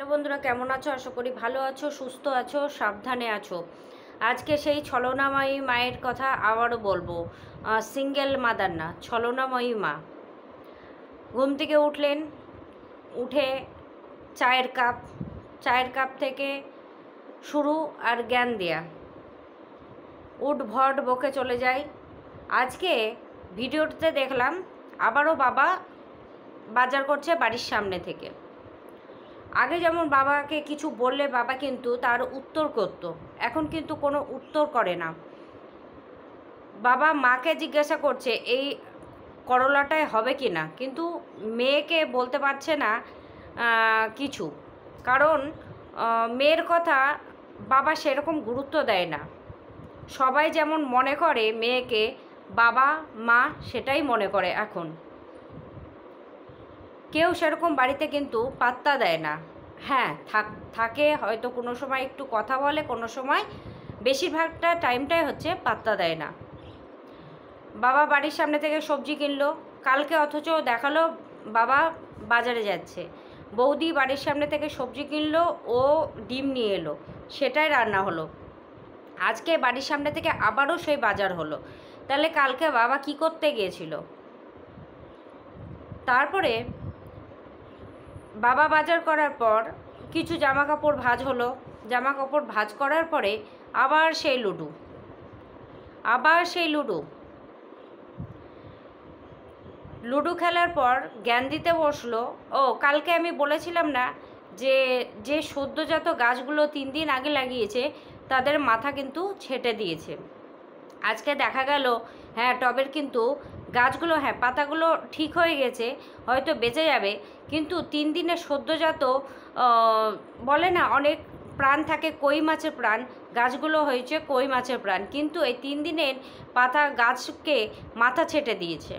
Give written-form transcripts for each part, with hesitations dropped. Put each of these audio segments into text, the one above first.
Hello বন্ধুরা, কেমন আছো? আশা করি ভালো আছো, সুস্থ আছো, সাবধানে আছো। আজকে সেই ছলনাময়ী মায়ের কথা আবারও বলবো। সিঙ্গেল মাদার না, ছলনাময়ী মা। ঘুম থেকে উঠলেন, উঠে চায়ের কাপ থেকে শুরু আর জ্ঞান দেয়া, উঠভট বকে চলে যায়। আজকে ভিডিওতে দেখলাম আবারও বাবা বাজার করছে বাড়ির সামনে থেকে। আগে যেমন বাবাকে কিছু বললে বাবা কিন্তু তার উত্তর করত, এখন কিন্তু কোনো উত্তর করে না। বাবা মাকে জিজ্ঞাসা করছে এই করলাটায় হবে কি না, কিন্তু মেয়েকে বলতে পারছে না কিছু, কারণ মেয়ের কথা বাবা সেরকম গুরুত্ব দেয় না। সবাই যেমন মনে করে মেয়েকে বাবা মা, সেটাই মনে করে এখন। কেউ সেরকম বাড়িতে কিন্তু পাত্তা দেয় না। হ্যাঁ, থাকে হয়তো, কোনো সময় একটু কথা বলে, কোনো সময় বেশিরভাগটা টাইমটাই হচ্ছে পাত্তা দেয় না। বাবা বাড়ির সামনে থেকে সবজি কিনলো কালকে, অথচ দেখালো বাবা বাজারে যাচ্ছে। বৌদি বাড়ির সামনে থেকে সবজি কিনলো, ও ডিম নিয়ে এলো, সেটাই রান্না হলো। আজকে বাড়ির সামনে থেকে আবারও সেই বাজার হলো। তাহলে কালকে বাবা কি করতে গিয়েছিল? তারপরে বাবা বাজার করার পর কিছু জামা কাপড় ভাঁজ হলো। জামা কাপড় ভাঁজ করার পরে আবার সেই লুডো খেলার পর জ্ঞান দিতে বসলো। ও কালকে আমি বলেছিলাম না যে সদ্যজাত গাছগুলো 3 দিন আগে লাগিয়েছে তাদের মাথা কিন্তু ছেটে দিয়েছে। আজকে দেখা গেল হ্যাঁ, টবের কিন্তু গাছগুলো, হ্যাঁ পাতাগুলো ঠিক হয়ে গেছে, হয়তো বেঁচে যাবে, কিন্তু 3 দিনের সদ্যজাত বলে না অনেক প্রাণ থাকে, কই মাছের প্রাণ, গাছগুলো হয়েছে কই মাছের প্রাণ, কিন্তু এই 3 দিনের পাতা গাছকে মাথা ছেটে দিয়েছে।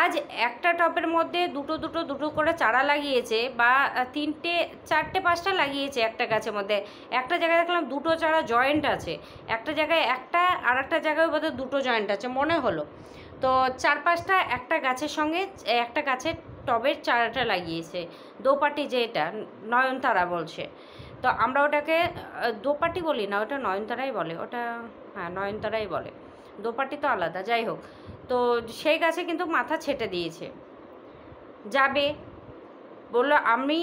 আজ একটা টবের মধ্যে দুটো করে চারা লাগিয়েছে, বা 3টে 4টে 5টা লাগিয়েছে একটা গাছের মধ্যে। একটা জায়গায় দেখলাম 2টো চারা জয়েন্ট আছে, একটা জায়গায় একটা, আর একটা জায়গায় বোধহয় 2টো জয়েন্ট আছে মনে হলো। তো 4-5টা একটা গাছের সঙ্গে একটা গাছের টবের চারাটা লাগিয়েছে। দোপাটি, যেটা নয়নতারা বলছে, তো আমরা ওটাকে দোপাটি বলি না, ওটা নয়নতারাই বলে, ওটা হ্যাঁ নয়নতারাই বলে, দোপাটি তো আলাদা, যাই হোক। তো সেই গাছে কিন্তু মাথা ছেটে দিয়েছে। যাবে বললো আমি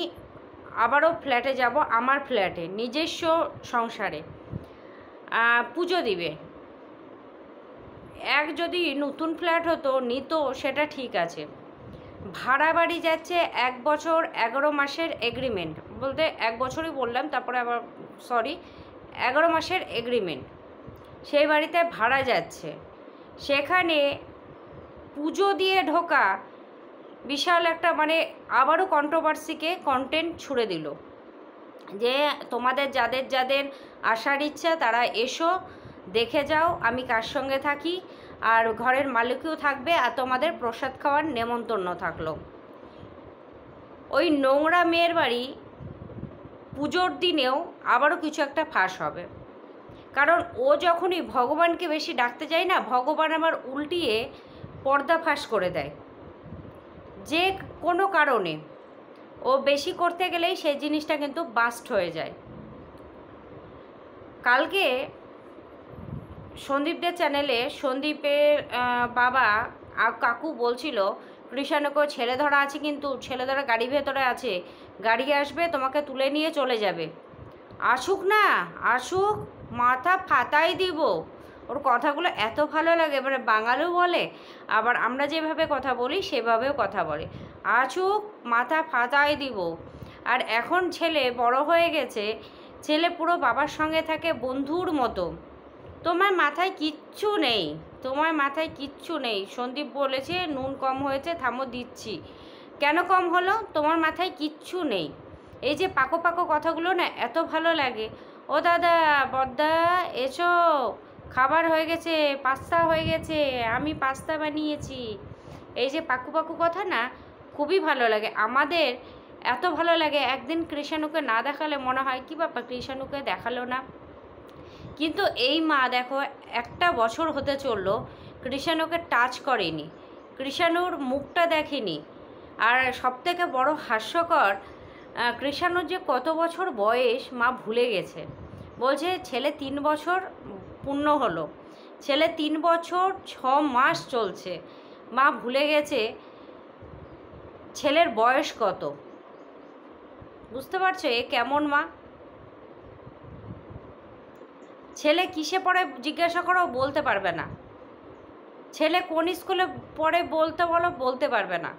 আবারও ফ্ল্যাটে যাব, আমার ফ্ল্যাটে নিজস্ব সংসারে পুজো দিবে। যদি নতুন ফ্ল্যাট হতো নিত সেটা ঠিক আছে, ভাড়া বাড়ি যাচ্ছে 1 বছর 11 মাসের এগ্রিমেন্ট, বলতে 1 বছরই বললাম, তারপরে আবার 11 মাসের এগ্রিমেন্ট, সেই বাড়িতে ভাড়া যাচ্ছে। সেখানে পুজো দিয়ে ঢোকা বিশাল একটা আবারও কন্ট্রোভার্সিকে কন্টেন্ট ছুড়ে দিল, যে তোমাদের যাদের আসার ইচ্ছা তারা এসো, দেখে যাও আমি কার সঙ্গে থাকি, আর ঘরের মালিকও থাকবে, আর তোমাদের প্রসাদ খাওয়ার নেমন্তন্ন থাকলো। ওই নোংরা মেয়ের বাড়ি পুজোর দিনেও আবারও কিছু একটা ফাঁস হবে, কারণ ও যখনই ভগবানকে বেশি ডাকতে যায় না, ভগবান আবার উল্টিয়ে পর্দা ফাঁস করে দেয়। যে কোনো কারণে ও বেশি করতে গেলেই সেই জিনিসটা কিন্তু বাস্ট হয়ে যায়। কালকে সন্দীপদের চ্যানেলে সন্দীপের বাবা কাকু বলছিল কৃষাণকেও ছেলে ধরা আছে, কিন্তু ছেলে ধরা গাড়ি ভেতরে আছে, গাড়ি আসবে তোমাকে তুলে নিয়ে চলে যাবে। আসুক না, আসুক, মাথা ফাটাই দিব। ওর কথাগুলো এত ভালো লাগে, এবারে বাঙালিও বলে, আবার আমরা যেভাবে কথা বলি সেভাবেও কথা বলে। আসুক, মাথা ফাটাই দিব। আর এখন ছেলে বড় হয়ে গেছে, ছেলে পুরো বাবার সঙ্গে থাকে বন্ধুর মতো। তোমার মাথায় কিচ্ছু নেই, তোমার মাথায় কিচ্ছু নেই। সন্দীপ বলেছে নুন কম হয়েছে, থামো দিচ্ছি। কেন কম হলো? তোমার মাথায় কিচ্ছু নেই। এই যে পাকো কথাগুলো না এত ভালো লাগে। ও দাদা, বদ্দা, এসো, খাবার হয়ে গেছে, পাস্তা হয়ে গেছে, আমি পাস্তা বানিয়েছি। এই যে পাকু কথা না খুবই ভালো লাগে আমাদের, এত ভালো লাগে। একদিন কৃষাণুকে না দেখালে মনে হয় কি ব্যাপার, কৃষাণুকে দেখালো না। কিন্তু এই মা দেখো, 1 বছর হতে চললো, কৃষাণুকে টাচ করেনি, কৃষাণুর মুখটা দেখেনি। আর সবথেকে বড় হাস্যকর, কৃষাণুর যে কত বছর বয়স মা ভুলে গেছে। বলছে ছেলে 3 বছর পূর্ণ হলো, ছেলে 3 বছর 6 মাস চলছে, মা ভুলে গেছে ছেলের বয়স কত। বুঝতে পারছো এ কেমন মা? ছেলে কিসে পড়ে জিজ্ঞাসা করো, বলতে পারবে না। ছেলে কোন স্কুলে পড়ে বলতে বলো, বলতে পারবে না।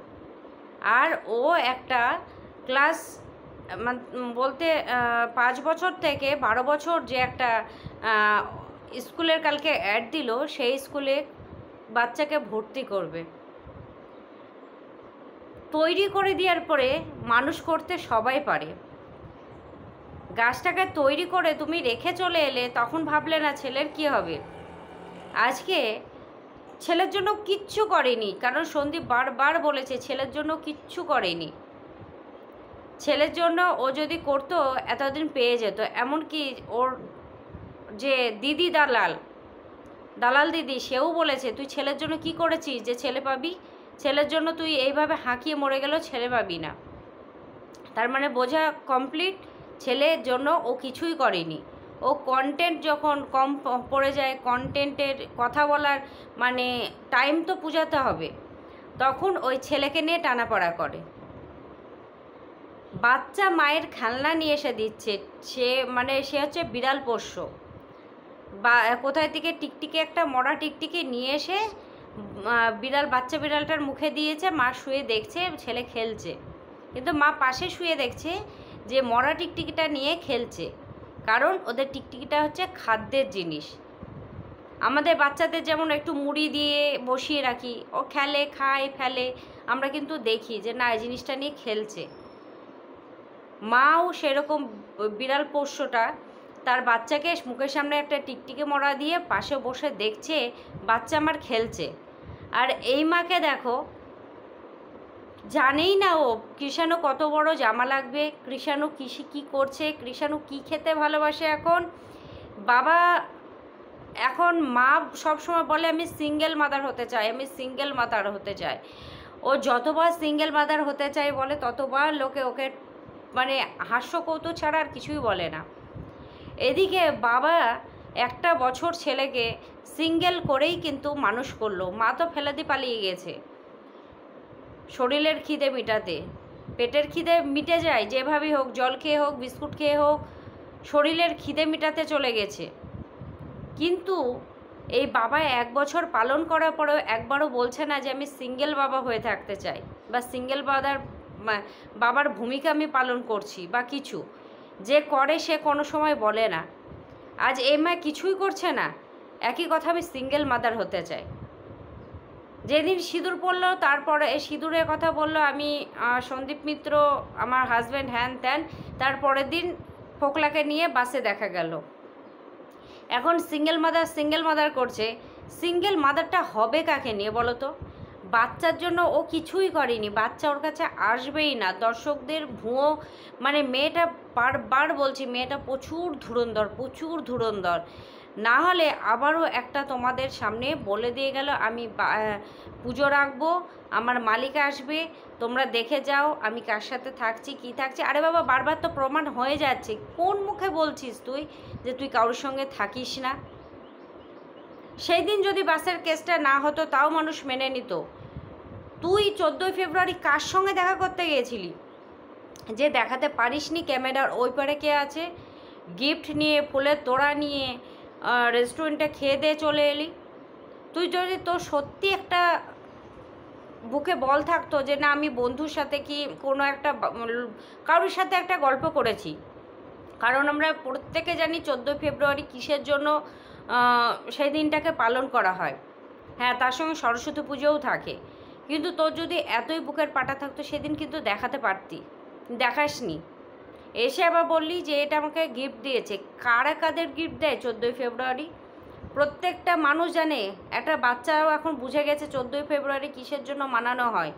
আর ও একটা ক্লাস বলতে 5 বছর থেকে 12 বছর যে একটা স্কুলের কালকে অ্যাড দিল, সেই স্কুলে বাচ্চাকে ভর্তি করবে। তৈরি করে দেওয়ার পরে মানুষ করতে সবাই পারে। গাছটাকে তৈরি করে তুমি রেখে চলে এলে, তখন ভাবলে না ছেলের কি হবে। আজকে ছেলের জন্য কিচ্ছু করেনি, কারণ সন্দীপ বারবার বলেছে ছেলের জন্য কিচ্ছু করেনি। ছেলের জন্য ও যদি করতো এতদিন পেয়ে যেত। এমনকি ওর যে দিদি দালাল দিদি, সেও বলেছে তুই ছেলের জন্য কি করেছিস যে ছেলে পাবি। ছেলের জন্য তুই এইভাবে হাঁকিয়ে মরে গেলেও ছেলে পাবি না। তার মানে বোঝা কমপ্লিট, ছেলের জন্য ও কিছুই করেনি। ও কন্টেন্ট যখন কম পড়ে যায়, কন্টেন্টের কথা বলার মানে টাইম তো পূজাতে হবে, তখন ওই ছেলেকে নিয়ে টানাপড়া করে। বাচ্চা মায়ের খেলনা নিয়ে এসে দিচ্ছে, সে হচ্ছে বিড়াল পোষ্য। বা কোথায় থেকে টিকটিকি একটা মরা টিকটিকি নিয়ে এসে বাচ্চা বিড়ালটার মুখে দিয়েছে। মা শুয়ে দেখছে ছেলে খেলছে, কিন্তু মা পাশে শুয়ে দেখছে যে মরা টিকটিকিটা নিয়ে খেলছে। কারণ ওদের টিকটিকিটা হচ্ছে খাদ্যের জিনিস। আমাদের বাচ্চাদের যেমন একটু মুড়ি দিয়ে বসিয়ে রাখি, ও খেলে, খায়, ফেলে, আমরা কিন্তু দেখি যে না এই জিনিসটা নিয়ে খেলছে। মাও সেরকম বিড়াল পোষ্যটা তার বাচ্চাকে মুখের সামনে একটা টিকটিকি মরা দিয়ে পাশে বসে দেখছে বাচ্চা আমার খেলছে। আর এই মাকে দেখো, জানেই না ও কৃষাণু কত বড় জামা লাগবে, কৃষাণু কী করছে, কৃষাণু কী খেতে ভালোবাসে। এখন মা সবসময় বলে আমি সিঙ্গেল মাদার হতে চাই, আমি সিঙ্গেল মাদার হতে চাই। ও যতবার সিঙ্গেল মাদার হতে চাই বলে, ততবার লোকে ওকে মানে হাস্য কৌতুক ছাড়া আর কিছুই বলে না। এদিকে বাবা একটা বছর ছেলেকে সিঙ্গেল করেই কিন্তু মানুষ করলো। মা তো ফেলে দিয়ে পালিয়ে গেছে শরীরের খিদে মিটাতে। পেটের খিদে মিটে যায় যেভাবেই হোক, জল খেয়ে হোক, বিস্কুট খেয়ে হোক, শরীরের খিদে মিটাতে চলে গেছে। কিন্তু এই বাবা 1 বছর পালন করার পরেও একবারও বলছে না যে আমি সিঙ্গেল বাবা হয়ে থাকতে চাই, বা সিঙ্গেল বাবার ভূমিকা আমি পালন করছি বা কিছু। যে করে সে কোনো সময় বলে না। আজ এই মা কিছুই করছে না, একই কথা আমি সিঙ্গেল মাদার হতে চাই। যেদিন সিঁদুর পড়লো, তারপরে সিঁদুরের কথা বললো আমি সন্দীপ মিত্র আমার হাজব্যান্ড, হ্যান ত্যান, তারপরের দিন ফোকলাকে নিয়ে বাসে দেখা গেল। এখন সিঙ্গেল মাদার করছে। সিঙ্গেল মাদারটা হবে কাকে নিয়ে বলো তো? বাচ্চার জন্য ও কিছুই করেনি, বাচ্চা ওর কাছে আসবেই না। দর্শকদের ভুয়ো মানে মেয়েটা বারবার বলছি, মেয়েটা প্রচুর ধুরন্ধর। না হলে আবারও একটা তোমাদের সামনে বলে দিয়ে গেল আমি পুজো রাখবো, আমার মালিক আসবে, তোমরা দেখে যাও আমি কার সাথে থাকছি, কি থাকছি। আরে বাবা, বারবার তো প্রমাণ হয়ে যাচ্ছে। কোন মুখে বলছিস তুই যে তুই কারোর সঙ্গে থাকিস না? সেই দিন যদি বাসের কেসটা না হতো তাও মানুষ মেনে নিত। তুই 14 ফেব্রুয়ারি কার সঙ্গে দেখা করতে গিয়েছিলি যে দেখাতে পারিসনি ক্যামেরার ওই পারে কে আছে? গিফট নিয়ে, ফুলের তোড়া নিয়ে রেস্টুরেন্টে খেয়ে দিয়ে চলে এলি। তুই যদি তোর সত্যি একটা বুকে বল থাকতো যে না আমি বন্ধুর সাথে কি কোনো একটা কারোর সাথে একটা গল্প করেছি। কারণ আমরা প্রত্যেকে জানি 14 ফেব্রুয়ারি কিসের জন্য সেই দিনটাকে পালন করা হয়। হ্যাঁ, তার সঙ্গে সরস্বতী পুজোও থাকে। কিন্তু তোর যদি এতই বুকের পাটা থাকতো সেদিন কিন্তু দেখাতে পারতি, দেখাসনি। এসে আবার বললি যে এটা আমাকে গিফট দিয়েছে। কাদের গিফট দেয় 14 ফেব্রুয়ারি? প্রত্যেকটা মানুষ জানে, একটা বাচ্চাও এখন বুঝে গেছে 14 ফেব্রুয়ারি কিসের জন্য মানানো হয়।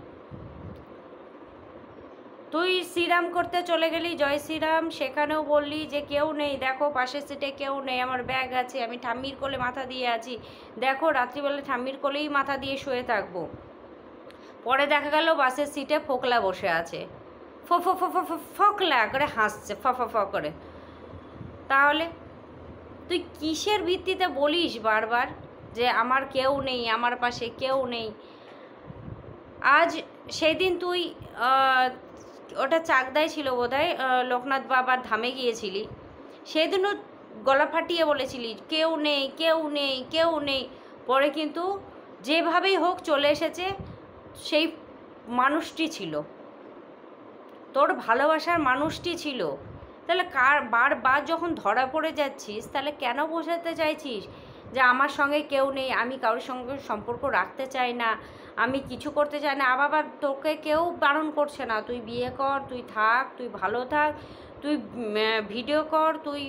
তুই শ্রীরাম করতে চলে গেলি, জয় শ্রীরাম, সেখানেও বললি যে কেউ নেই, দেখো পাশের সিটে কেউ নেই, আমার ব্যাগ আছে, আমি ঠাম্মির কোলে মাথা দিয়ে আছি, দেখো রাত্রিবেলা ঠাম্মির কোলেই মাথা দিয়ে শুয়ে থাকবো। পরে দেখা গেল বাসের সিটে ফোকলা বসে আছে। ফকলা করে হাসছে, ফ করে। তাহলে তুই কিসের ভিত্তিতে বলিস বারবার যে আমার কেউ নেই, আমার পাশে কেউ নেই? আজ সেই দিন তুই ওটা চাকদায় ছিল বোধহয়, লোকনাথ বাবার ধামে গিয়েছিলি, সেদিনও গলা ফাটিয়ে বলেছিলি কেউ নেই, কেউ নেই, কেউ নেই। পরে কিন্তু যেভাবেই হোক চলে এসেছে, সেই মানুষটি ছিল, তোর ভালোবাসার মানুষটি ছিল। তাহলে বারবার যখন ধরা পড়ে যাচ্ছিস, তাহলে কেন বোঝাতে চাইছিস যে আমার সঙ্গে কেউ নেই, আমি কারোর সঙ্গে সম্পর্ক রাখতে চাই না, আমি কিছু করতে চাই না? আবার তোকে কেউ বারণ করছে না, তুই বিয়ে কর, তুই থাক, তুই ভালো থাক, তুই ভিডিও কর, তুই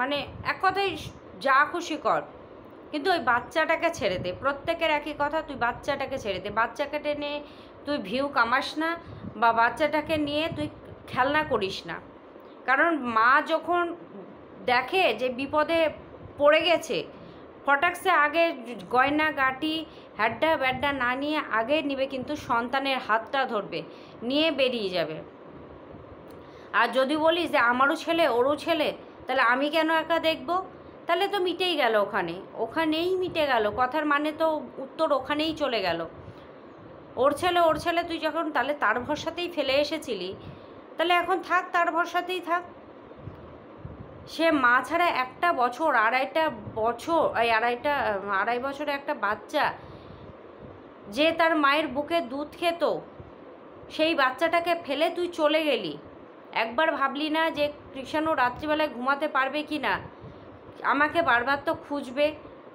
মানে এক কথায় যা খুশি কর, কিন্তু ওই বাচ্চাটাকে ছেড়ে দে। প্রত্যেকের একই কথা, তুই বাচ্চাটাকে ছেড়ে দে। বাচ্চাকে টেনে তুই ভিউ কামাস না, বা বাচ্চাটাকে নিয়ে তুই খেলনা করিস না। কারণ মা যখন দেখে যে বিপদে পড়ে গেছে, ফটাকসে আগে গয়না গাটি হ্যাড্ডা ব্যাড্ডা না নিয়ে আগে নিবে, কিন্তু সন্তানের হাতটা ধরবে, নিয়ে বেরিয়ে যাবে। আর যদি বলিস যে আমারও ছেলে ওরও ছেলে, তাহলে আমি কেন একা দেখব? তাহলে তো মিটেই গেল, ওখানেই মিটে গেল। কথার মানে তো উত্তর ওখানেই চলে গেল। ওর ছেলে তুই যখন তাহলে তার ভরসাতেই ফেলে এসেছিলি, তাহলে এখন থাক, তার ভরসাতেই থাক। সে মা ছাড়া একটা বছর, আড়াই বছরে একটা বাচ্চা যে তার মায়ের বুকে দুধ খেত, সেই বাচ্চাটাকে ফেলে তুই চলে গেলি। একবার ভাবলি না যে কৃষাণু রাত্রিবেলায় ঘুমাতে পারবে কি না? আমাকে বারবার তো খুঁজবে,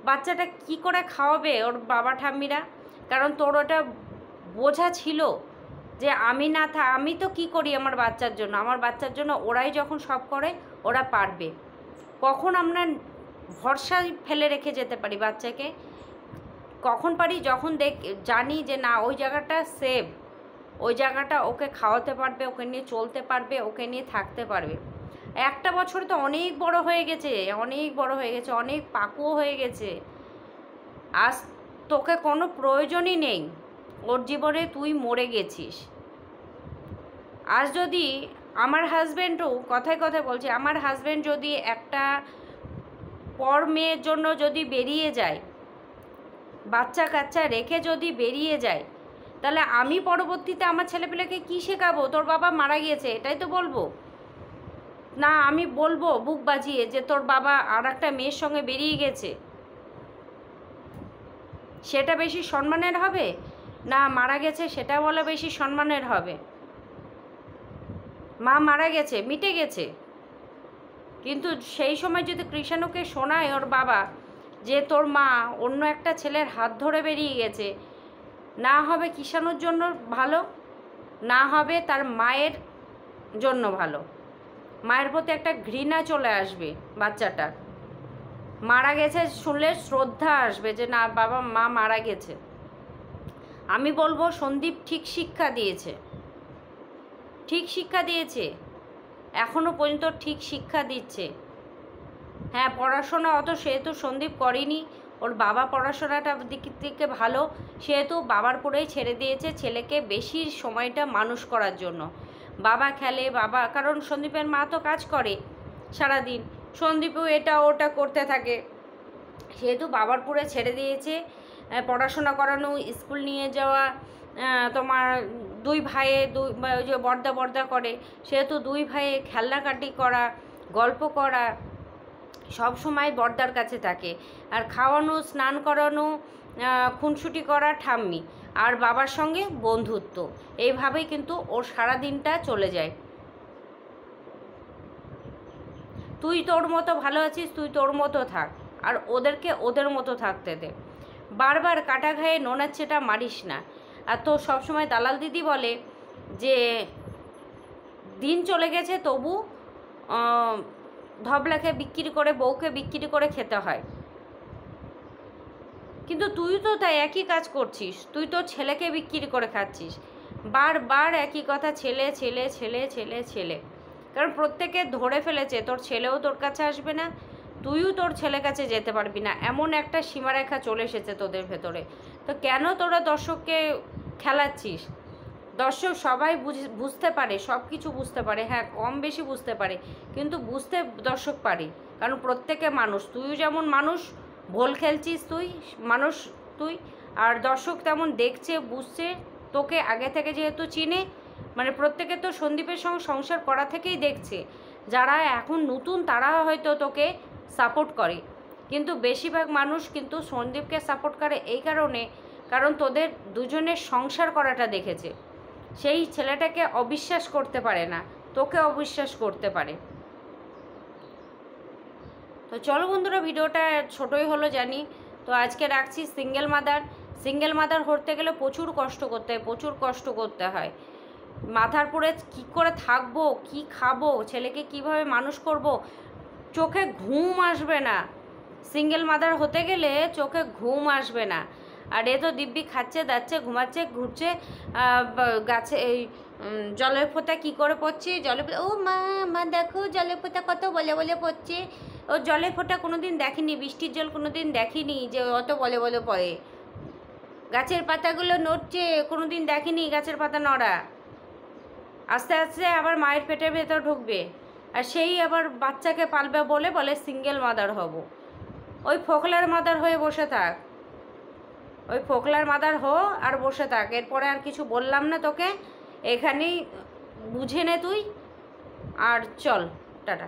বাচ্চাটা কি করে খাওয়াবে ওর বাবা ঠাম্মিরা? কারণ তোর ওটা বোঝা ছিল যে আমি তো কি করি আমার বাচ্চার জন্য ওরাই যখন সব করে, ওরা পারবে। কখন আমরা ভরসা ফেলে রেখে যেতে পারি বাচ্চাকে? কখন পারি? যখন জানি যে না, ওই জায়গাটা সেভ, ওই জায়গাটা ওকে খাওয়াতে পারবে, ওকে নিয়ে চলতে পারবে, ওকে নিয়ে থাকতে পারবে। একটা বছর তো অনেক বড় হয়ে গেছে, অনেক পাকুও হয়ে গেছে। আজ তোকে কোনো প্রয়োজনই নেই ওর জীবনে, তুই মরে গেছিস। আজ যদি আমার হাজব্যান্ডও, কথায় বলছে, আমার হাজব্যান্ড যদি একটা পর মেয়ের জন্য যদি বেরিয়ে যায়, বাচ্চা কাচ্চা রেখে যদি বেরিয়ে যায়, তাহলে আমি পরবর্তীতে আমার ছেলেপেলেকে কী শেখাবো? তোর বাবা মারা গিয়েছে, এটাই তো বলবো না? আমি বলবো বুক বাজিয়ে যে তোর বাবা আর একটা মেয়ের সঙ্গে বেরিয়ে গেছে, সেটা বেশি সম্মানের হবে না মারা গেছে সেটা বলা বেশি সম্মানের হবে? মা মারা গেছে, মিটে গেছে, কিন্তু সেই সময় যদি কৃষাণুকে শোনায় ওর বাবা যে তোর মা অন্য একটা ছেলের হাত ধরে বেরিয়ে গেছে, না হবে কৃষাণুর জন্য ভালো, না হবে তার মায়ের জন্য ভালো। মায়ের প্রতি একটা ঘৃণা চলে আসবে বাচ্চাটার। মারা গেছে শুনলে শ্রদ্ধা আসবে যে না, মা মারা গেছে। আমি বলবো সন্দীপ ঠিক শিক্ষা দিয়েছে, এখনও পর্যন্ত ঠিক শিক্ষা দিচ্ছে। হ্যাঁ, পড়াশোনা অত সেহেতু সন্দীপ করেনি, ওর বাবা পড়াশোনাটা দিক থেকে ভালো, সেহেতু বাবার পরেই ছেড়ে দিয়েছে ছেলেকে বেশি সময়টা মানুষ করার জন্য। বাবা খেলে, কারণ সন্দীপের মা তো কাজ করে সারাদিন, সন্দীপও এটা ওটা করতে থাকে, সেহেতু বাবার পুরে ছেড়ে দিয়েছে। পড়াশোনা করানো, স্কুল নিয়ে যাওয়া, তোমার দুই ভাইয়ে ওই যে বর্দা করে, সেহেতু দুই ভাইয়ে খেলনাকাটি করা, গল্প করা, সব সময় বর্দার কাছে থাকে। আর খাওয়ানো, স্নান করানো, খুনসুটি করা ঠাম্মি, আর বাবার সঙ্গে বন্ধুত্ব, এইভাবেই কিন্তু ওর সারা দিনটা চলে যায়। তুই তোর মতো ভালো আছিস, তুই তোর মতো থাক, আর ওদেরকে ওদের মতো থাকতে দে। বারবার কাটা ঘায়ে নোনার ছেটা মারিস না। আর তো সবসময় দালাল দিদি বলে যে দিন চলে গেছে তবু ধবলাকে বিক্রি করে, বউকে বিক্রি করে খেতে হয়। কিন্তু তুই তো তাই একই কাজ করছিস, তুই তোর ছেলেকে বিক্রি করে খাচ্ছিস। বারবার একই কথা, ছেলে ছেলে ছেলে ছেলে ছেলে। কারণ প্রত্যেকে ধরে ফেলেছে তোর ছেলেও তোর কাছে আসবে না, তুইও তোর ছেলের কাছে যেতে পারবি না, এমন একটা সীমারেখা চলে এসেছে তোদের ভেতরে। তো কেন তোরা দর্শককে খেলাচ্ছিস? দর্শক সবাই বুঝতে পারে, সব কিছু বুঝতে পারে, হ্যাঁ কম বেশি বুঝতে পারে, কিন্তু বুঝতে দর্শক পারে, কারণ প্রত্যেকে মানুষ। তুইও যেমন মানুষ, ভোল খেলছিস তুই মানুষ তুই, আর দর্শক তেমন দেখছে বুঝছে, তোকে আগে থেকে যেহেতু চিনে, মানে প্রত্যেকে তো সন্দীপের সঙ্গে সংসার করা থেকেই দেখছে। যারা এখন নতুন তারা হয়তো তোকে সাপোর্ট করে, কিন্তু বেশিরভাগ মানুষ কিন্তু সন্দীপকে সাপোর্ট করে এই কারণে, কারণ তোদের দুজনের সংসার করাটা দেখেছে। সেই ছেলেটাকে অবিশ্বাস করতে পারে না, তোকে অবিশ্বাস করতে পারে। তো চলো বন্ধুরা, ভিডিওটা ছোটোই হলো জানি, তো আজকে রাখছি। সিঙ্গেল মাদার হতে গেলে প্রচুর কষ্ট করতে হয়, প্রচুর কষ্ট করতে হয়। মাথার পরে কী করে থাকবো, কি খাবো, ছেলেকে কিভাবে মানুষ করব, চোখে ঘুম আসবে না। সিঙ্গেল মাদার হতে গেলে চোখে ঘুম আসবে না। আর এ তো দিব্যি খাচ্ছে দাচ্ছে ঘুমাচ্ছে ঘুরছে, গাছে এই জলের ফোঁটা কী করে পড়ছে, ও মা মা দেখো জলের ফোঁটা কত বলে বলে পড়ছে। ও জলের ফোঁটা কোনো দিন দেখিনি, বৃষ্টির জল কোনো দিন দেখিনি যে অত বলে বলে পড়ে। গাছের পাতাগুলো নড়ছে, কোনো দিন দেখিনি গাছের পাতা নড়া। আস্তে আস্তে আবার মায়ের পেটের ভেতর ঢুকবে, আর সেই আবার বাচ্চাকে পালবে বলে বলে সিঙ্গেল মাদার হব। ওই ফোকলার মাদার হয়ে বসে থাক, ওই ফোকলার মাদার হো আর বসে থাক। এরপরে আর কিছু বললাম না তোকে, এখানেই বুঝে নে তুই, আর চল টাটা।